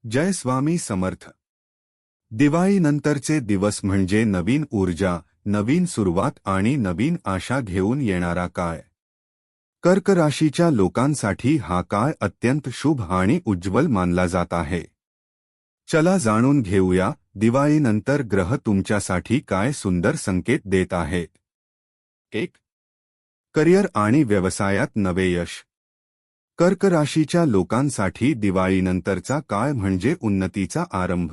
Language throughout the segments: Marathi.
जय स्वामी समर्थ. दिवाळीनंतरचे दिवस म्हणजे नवीन ऊर्जा, नवीन सुरुवात आणि नवीन आशा घेऊन येणारा काळ. कर्क राशीच्या लोकांसाठी हा काळ अत्यंत शुभ आणि उज्ज्वल मानला जात आहे. चला जाणून घेऊया दिवाळीनंतर ग्रह तुमच्यासाठी काय सुंदर संकेत देत आहेत. 1. करिअर आणि व्यवसायात नवे यश. कर्क राशीच्या लोकांसाठी दिवाळीनंतरचा काळ म्हणजे उन्नतीचा आरंभ.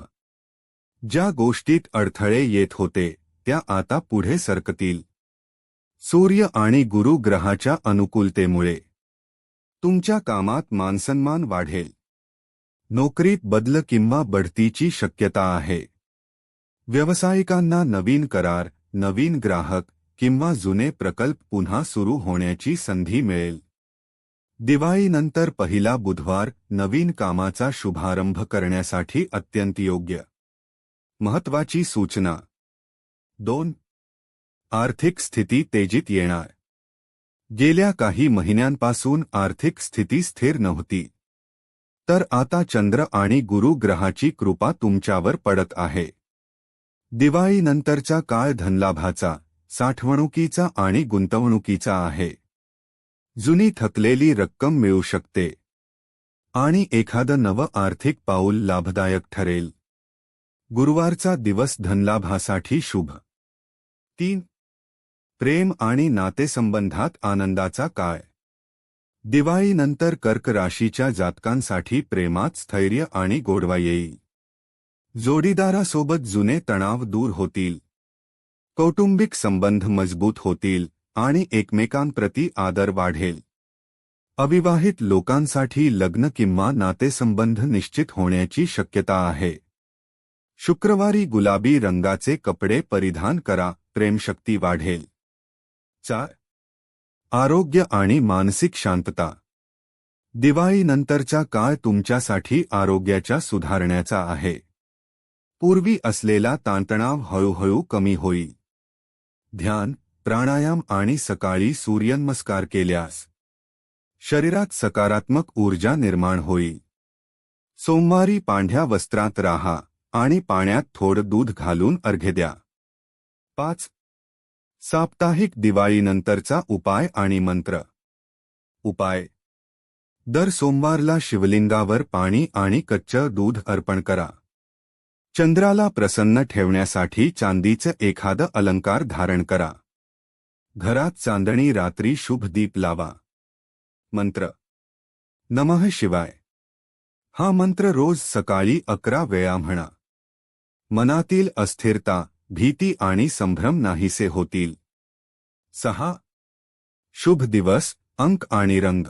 ज्या गोष्टीत अडथळे येत होते त्या आता पुढे सरकतील. सूर्य आणि गुरु ग्रहाच्या अनुकूलतेमुळे तुमच्या कामात मानसन्मान वाढेल. नोकरीत बदल किंवा बढतीची शक्यता आहे. व्यावसायिकांना नवीन करार, नवीन ग्राहक किंवा जुने प्रकल्प पुन्हा सुरू होण्याची संधी मिळेल. दिवाळीनंतर पहिला बुधवार नवीन कामाचा शुभारंभ करण्यासाठी अत्यंत योग्य. महत्त्वाची सूचना. 2. आर्थिक स्थिती तेजीत येणार. गेल्या काही महिन्यांपासून आर्थिक स्थिती स्थिर नव्हती. तर आता चंद्र आणि गुरु ग्रहाची कृपा तुमच्यावर पडत आहे. दिवाळीनंतरचा काळ धनलाभाचा, साठवणुकीचा आणि गुंतवणुकीचा आहे. जुनी थकलेली रक्कम मिळू शकते आणि एखादं नवं आर्थिक पाऊल लाभदायक ठरेल. गुरुवारचा दिवस धनलाभासाठी शुभ. 3. प्रेम आणि नातेसंबंधात आनंदाचा काळ. दिवाळीनंतर कर्क राशीच्या जातकांसाठी प्रेमात स्थैर्य आणि गोडवा येईल. जोडीदारासोबत जुने तणाव दूर होतील. कौटुंबिक संबंध मजबूत होतील आणि एकमेकांप्रती आदर वाढेल. अविवाहित लोकांसाठी लग्न किंवा नातेसंबंध निश्चित होण्याची शक्यता आहे. शुक्रवारी गुलाबी रंगाचे कपडे परिधान करा, प्रेमशक्ती वाढेल. 4. आरोग्य आणि मानसिक शांतता. दिवाळीनंतरचा काळ तुमच्यासाठी आरोग्याच्या सुधारण्याचा आहे. पूर्वी असलेला ताणतणाव हळूहळू कमी होईल. ध्यान, प्राणायाम आणि सकाळी सूर्यनमस्कार केल्यास शरीरात सकारात्मक ऊर्जा निर्माण होईल. सोमवारी पांढऱ्या वस्त्रात राहा आणि पाण्यात थोडं दूध घालून अर्घ्य द्या. 5. साप्ताहिक दिवाळीनंतरचा उपाय आणि मंत्र. उपाय. दर सोमवारला शिवलिंगावर पाणी आणि कच्चं दूध अर्पण करा. चंद्राला प्रसन्न ठेवण्यासाठी चांदीचं एखादं अलंकार धारण करा. घरात चांदणी रात्री शुभ दीप लावा. मंत्र. नमः शिवाय. हा मंत्र रोज सकाळी 11 वेळा म्हणा. मनातील अस्थिरता, भीती आणि संभ्रम नाहीसे होतील. 6. शुभ दिवस, अंक आणि रंग.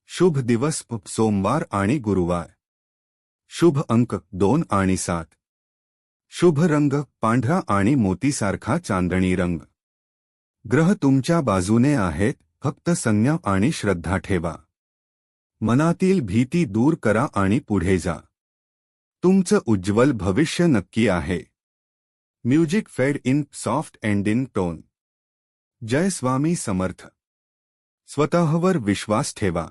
शुभ दिवस सोमवार आणि गुरुवार. शुभ अंक 2 आणि 7. शुभ रंग पांढरा आणि मोतीसारखा चांदणी रंग. ग्रह तुमच्या बाजूने आहेत, फक्त संयम आणि श्रद्धा ठेवा. मनातील भीती दूर करा आणि पुढे जा. तुमचं उज्ज्वल भविष्य नक्की आहे. Music fade in soft ending tone. जय स्वामी समर्थ. स्वतःवर विश्वास ठेवा.